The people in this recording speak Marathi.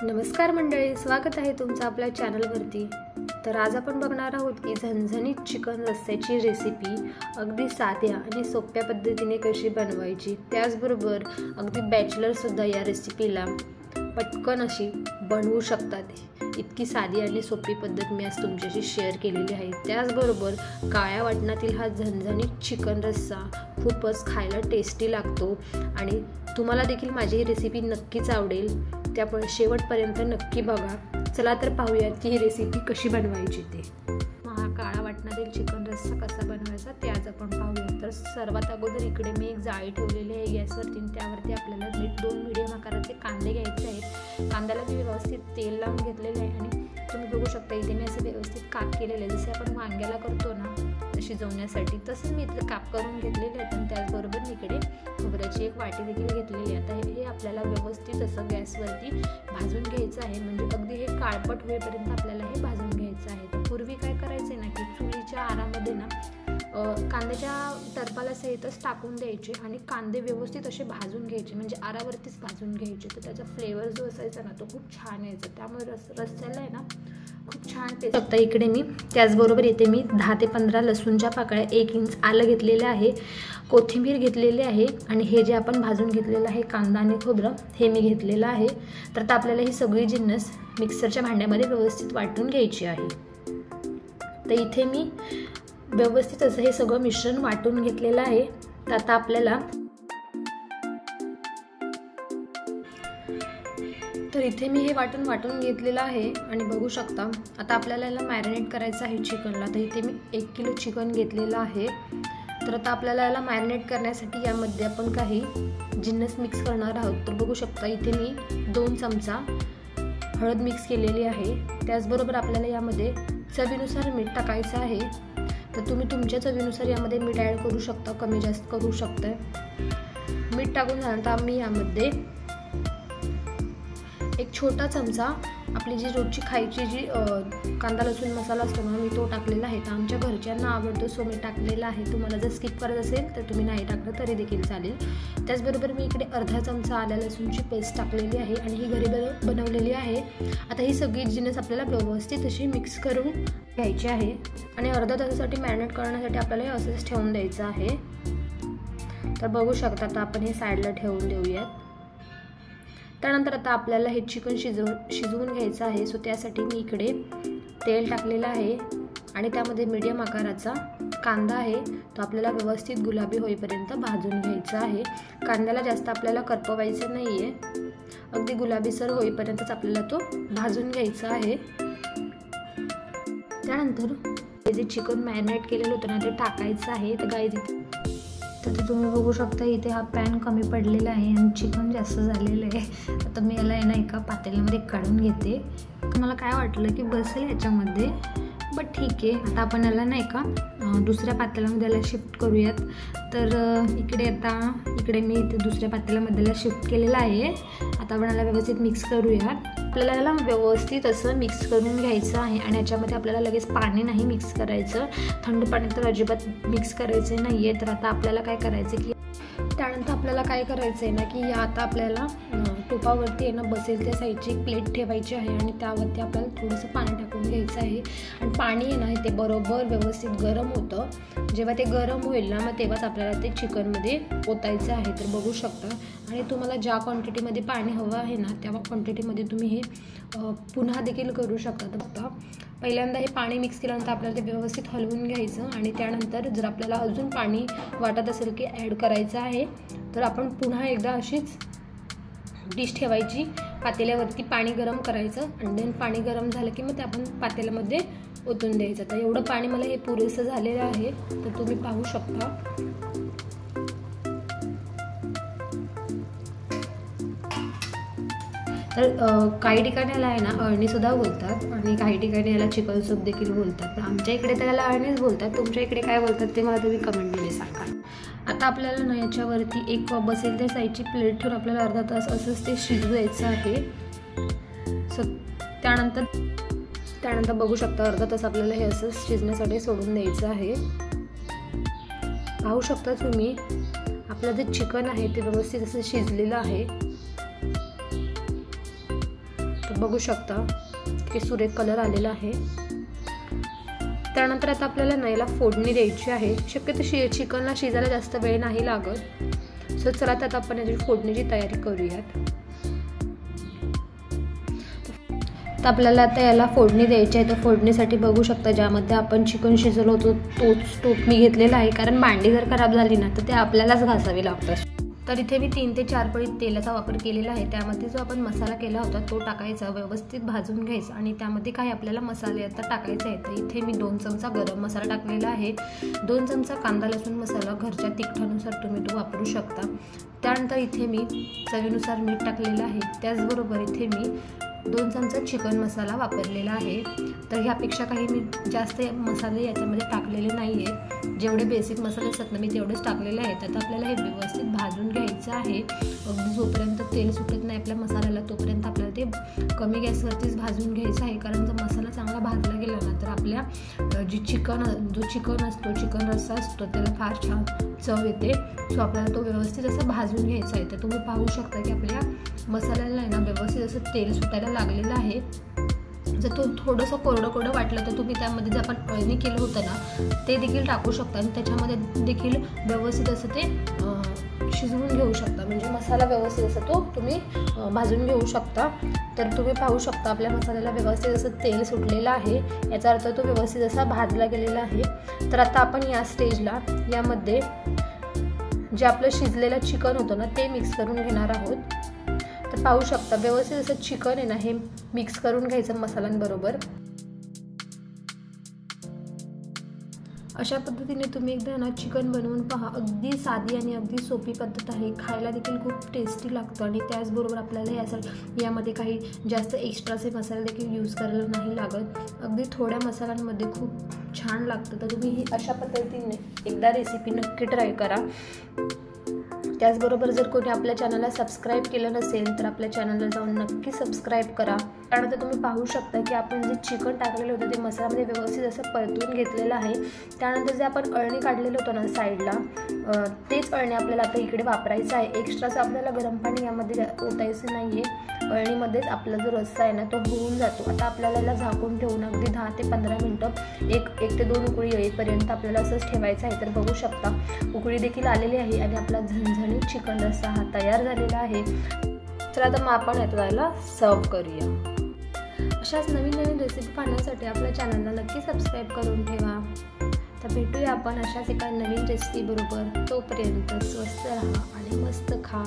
नमस्कार मंडळी, स्वागत आहे तुमचं आपल्या चॅनलवरती। तर आज आपण बघणार आहोत की झणझणीत चिकन रस्स्याची रेसिपी अगदी साध्या आणि सोप्या पद्धतीने कशी बनवायची। त्याचबरोबर अगदी बॅचलर सुद्धा या रेसिपीला पटकन अशी बनवू शकतात। इतकी साधी आणि सोपी पद्धत मी आज तुमच्याशी शेअर केलेली आहे। त्याचबरोबर काळ्या वाटणातील हा झणझणीत चिकन रस्सा खूपच खायला टेस्टी लागतो आणि तुम्हाला देखील माझी ही रेसिपी नक्कीच आवडेल। त्यामुळे शेवटपर्यंत नक्की बघा। चला तर पाहूयात की ही रेसिपी कशी बनवायची ते। हा काळा वाटणातील चिकन रस्सा कसा बनवायचा ते आज आपण पाहूया। तर सर्वात अगोदर इकडे मी एक जाळी ठेवलेली आहे गॅसवरती। त्यावरती आपल्याला 2 मीडियम आकाराचे कांदे घ्यायचे आहेत। कांद्याला मी व्यवस्थित तेल लावून घेतलेले आहे आणि तुम्ही बघू शकता इथे मी असे व्यवस्थित काप केलेले आहे। जसे आपण वांग्याला करतो ना शिजवण्यासाठी तसंच मी इथे काप करून घेतलेले आहेत। आणि त्याचबरोबर मी इकडे खोबऱ्याची एक वाटी देखील घेतलेली आहे। आता हे आपल्याला व्यवस्थित असं गॅसवरती भाजून घ्यायचं आहे। म्हणजे अगदी हे काळपट होईपर्यंत आपल्याला हे भाजून घ्यायचं आहे। तर पूर्वी काय करायचं ना की चुलीच्या आरामध्ये ना कांद्याच्या टरपाला सहितच टाकून द्यायचे आणि कांदे व्यवस्थित असे भाजून घ्यायचे। म्हणजे आरावरतीच भाजून घ्यायचे। तर त्याचा फ्लेवर जो असायचा ना तो खूप छान यायचा। त्यामुळे रस्स्याला आहे ना खूप छान टेस्ट होता। इकडे मी त्याचबरोबर इथे मी 10 ते 15 लसूणच्या पाकळ्या, 1 इंच आलं घेतलेलं आहे, कोथिंबीर घेतलेली आहे आणि हे जे आपण भाजून घेतलेलं आहे कांदा आणि खोबरं हे मी घेतलेलं आहे। तर आता आपल्याला ही सगळी जिन्नस मिक्सरच्या भांड्यामध्ये व्यवस्थित वाटून घ्यायची आहे। तर इथे मी व्यवस्थित असं हे सगळं मिश्रण वाटून घेतलेलं आहे। तर आता आपल्याला इथे मी हे वाटून घेतलेलं आहे आणि बघू शकता आता आपल्याला याला मॅरिनेट करायचं आहे चिकनला। तर इथे मी 1 किलो चिकन घेतलेलं आहे। तर आता आपल्याला याला मॅरिनेट करण्यासाठी यामध्ये आपण काही जिन्नस मिक्स करणार आहोत। तर बघू शकता इथे मी 2 चमचा हळद मिक्स केलेली आहे। त्याचबरोबर आपल्याला यामध्ये चवीनुसार मीठ टाकायचं आहे। तर तुम्ही तुमच्या चवीनुसार यामध्ये मीठ ॲड करू शकता, कमी जास्त करू शकता। मीठ टाकून झाल्यानंतर आम्ही यामध्ये एक छोटा चमचा आपली जी रोजची खायची जी कांदा लसूण मसाला असतो ना मी तो टाकलेला आहे। तर आमच्या घरच्यांना आवडतो सो मी टाकलेला आहे। तुम्हाला जर स्किप करत असेल तर तुम्ही नाही टाकलं तरी देखील चालेल। त्याचबरोबर मी इकडे अर्धा चमचा आल्या लसूणची पेस्ट टाकलेली आहे आणि ही घरी बनवलेली आहे। आता ही सगळी जिन्नस आपल्याला व्यवस्थित अशी मिक्स करून घ्यायची आहे आणि अर्धा तासासाठी मॅरिनेट करण्यासाठी आपल्याला हे असंच ठेवून द्यायचं आहे। तर बघू शकता आता आपण हे साईडला ठेवून देऊयात। त्यानंतर आता आपल्याला हे चिकन शिजवून घ्यायचं आहे। सो त्यासाठी मी इकडे तेल टाकलेलं आहे आणि त्यामध्ये मीडियम आकाराचा कांदा आहे तो आपल्याला व्यवस्थित गुलाबी होईपर्यंत भाजून घ्यायचा आहे। कांद्याला जास्त आपल्याला करपवायचं नाही आहे, अगदी गुलाबीसर होईपर्यंतच आपल्याला तो भाजून घ्यायचा आहे। त्यानंतर हे जे चिकन मॅरिनेट केलेलं होतं ना ते टाकायचं आहे। तर गाईज तर तुम्ही बघू शकता इथे हा पॅन कमी पडलेला आहे आणि चिकन जास्त झालेलं आहे। आता मी याला ना एका पातेल्यामध्ये काढून घेते। मला काय वाटलं की बसेल याच्यामध्ये, बट ठीक आहे। आता आपण याला ना एका दुसऱ्या पातेल्यामध्ये याला शिफ्ट करूयात। तर इकडे मी इथे दुसऱ्या पातेल्यामध्ये याला शिफ्ट केलेलं आहे। आता आपण याला व्यवस्थित मिक्स करूयात। आपल्याला याला व्यवस्थित असं मिक्स करून घ्यायचं आहे आणि याच्यामध्ये आपल्याला लगेच पाणी नाही मिक्स करायचं, थंड पाणी तर अजिबात मिक्स करायचं नाही आहे। तर आता आपल्याला काय करायचं की त्यानंतर आपल्याला काय करायचं आहे ना की आता आपल्याला टोपावरती आहे ना बसेल त्या साईडची एक प्लेट ठेवायची आहे आणि त्यावरती आपल्याला थोडंसं पाणी टाकून घ्यायचं आहे। आणि पाणी आहे ना ते बरोबर व्यवस्थित गरम होतं। जेव्हा ते गरम होईल ना मग तेव्हाच आपल्याला ते चिकनमध्ये ओतायचं आहे। तर बघू शकता आणि तुम्हाला ज्या क्वांटिटीमध्ये पाणी हवं आहे ना त्या क्वांटिटीमध्ये तुम्ही हे पुन्हा देखील करू शकता। तर बघता पहिल्यांदा हे पाणी मिक्स केल्यानंतर आपल्याला ते व्यवस्थित हलवून घ्यायचं आणि त्यानंतर जर आपल्याला अजून पाणी वाटत असेल की ॲड करायचं आहे तर आपण पुन्हा एकदा अशीच डिश ठेवायची, पातेल्यावरती पाणी गरम करायचं आणि देन पाणी गरम झालं की मग ते आपण पातेल्यामध्ये ओतून द्यायचं। तर एवढं पाणी मला हे पुरेसं झालेलं आहे। तर तुम्ही पाहू शकता। तर काही ठिकाणी याला आहे ना अळणीसुद्धा बोलतात आणि काही ठिकाणी याला चिकन सूप देखील बोलतात। तर आमच्या इकडे तर याला अळणीच बोलतात। तुमच्या इकडे काय बोलतात ते मला तुम्ही कमेंटमध्ये सांगा। आता आपल्याला ना याच्यावरती एक बसेल त्या साईडची प्लेट ठेवून आपल्याला अर्धा तास असंच ते शिजवायचं आहे। सो त्यानंतर बघू शकता अर्धा तास आपल्याला हे असं शिजण्यासाठी सोडून द्यायचं आहे। पाहू शकता तुम्ही आपलं जे चिकन आहे ते व्यवस्थित असं शिजलेलं आहे। बघू शकता की सुरेख कलर आलेला आहे। त्यानंतर आता आपल्याला ना याला फोडणी द्यायची आहे। शक्यतो चिकनला शिजायला जास्त वेळ नाही लागत। सो चला आता आपण याची फोडणीची तयारी करूयात। तर आपल्याला आता याला फोडणी द्यायची आहे। तर फोडणीसाठी बघू शकता ज्यामध्ये आपण चिकन शिजवलं होतं तोच टोप मी घेतलेला आहे, कारण भांडी जर खराब झाली ना तर ते आपल्यालाच घासावी लागतात। तर इथे मी 3 ते 4 पळी तेलाचा वापर केलेला आहे। त्यामध्ये जो आपण मसाला केला होता तो टाकायचा, व्यवस्थित भाजून घ्यायचा आणि त्यामध्ये काही आपल्याला मसाले आता टाकायचे आहेत। तर इथे मी 2 चमचा गरम मसाला टाकलेला आहे, 2 चमचा कांदा लसूण मसाला, घरच्या तिखटानुसार तुम्ही तो वापरू शकता। त्यानंतर इथे मी चवीनुसार मीठ टाकलेलं आहे। त्याचबरोबर इथे मी 2 चमचा चिकन मसाला वापरलेला आहे। तर ह्यापेक्षा काही मी जास्त मसाले याच्यामध्ये टाकलेले नाही आहेत, जेवढे बेसिक मसाले असतात ना मी तेवढेच टाकलेले आहेत। आता आपल्याला हे व्यवस्थित भाजून घ्यायचं आहे। अगदी जोपर्यंत तेल सुटत नाही आपल्या मसाल्याला तोपर्यंत आपल्याला ते कमी गॅसवरतीच भाजून घ्यायचं आहे, कारण जर मसाला चांगला भाजला गेला ना तर आपल्या जो चिकन असतो, चिकन रस्सा असतो त्याला फार छान चव येते। सो आपल्याला तो व्यवस्थित असं भाजून घ्यायचा आहे। तर तुम्ही पाहू शकता की आपल्या मसाल्याला आहे ना व्यवस्थित असं तेल सुटायला लागलेलं आहे। जर तो थोडंसं कोरडं वाटलं तर तुम्ही त्यामध्ये जे आपण अळणी केलं होतं ना ते देखील टाकू शकता आणि त्याच्यामध्ये देखील व्यवस्थित असं ते शिजवून घेऊ शकता, म्हणजे मसाला व्यवस्थित असं तो तुम्ही भाजून घेऊ शकता। तर तुम्ही पाहू शकता आपल्या मसाल्याला व्यवस्थित असं तेल सुटलेलं आहे, याचा अर्थ तो व्यवस्थित असा भाजला गेलेला आहे। तर आता आपण या स्टेजला यामध्ये जे आपलं शिजलेलं चिकन होतं ना ते मिक्स करून घेणार आहोत। तर पाहू शकता व्यवस्थित असं चिकन आहे ना हे मिक्स करून घ्यायचं मसाल्यांबरोबर। अशा पद्धतीने तुम्ही एकदा ना चिकन बनवून पहा। अगदी साधी आणि अगदी सोपी पद्धत आहे, खायला देखील खूप टेस्टी लागतं आणि त्याचबरोबर आपल्याला यामध्ये काही जास्त एक्स्ट्राचे मसाले देखील यूज करायला नाही लागत। अगदी थोड्या मसाल्यांमध्ये खूप छान लागतं। तर तुम्ही ही अशा पद्धतीने एकदा रेसिपी नक्की ट्राय करा। त्याचबरोबर जर कोणी आपल्या चॅनलला सबस्क्राईब केलं नसेल तर आपल्या चॅनलला जाऊन नक्की सबस्क्राईब करा। त्यानंतर तुम्ही पाहू शकता की आपण जे चिकन टाकलेलं होतं ते मसाल्यामध्ये व्यवस्थित असं परतून घेतलेलं आहे। त्यानंतर जे आपण अळणी काढलेलं होतं ना साईडला, तेच अळणी आपल्याला आता इकडे वापरायचं आहे। एक्स्ट्राचं आपल्याला गरम पाणी यामध्ये ओतायचं नाही आहे, अळणीमध्येच आपला जो रस्सा आहे ना तो होऊन जातो। आता आपल्याला याला झाकून ठेवून अगदी 10 ते 15 मिनटं एक ते 2 उकळी येईपर्यंत आपल्याला असंच ठेवायचं आहे। तर बघू शकता उकळी देखील आलेली आहे आणि आपला झणझणीत चिकन रस्सा हा तयार झालेला आहे। तर आता मग आपण याला सर्व करूया। अशाच नवीन रेसिपी पाहण्यासाठी आपल्या चॅनलला नक्की सबस्क्राईब करून ठेवा। तर भेटूया आपण अशाच एका नवीन रेसिपी बरोबर। तोपर्यंत स्वस्त राहा आणि मस्त खा।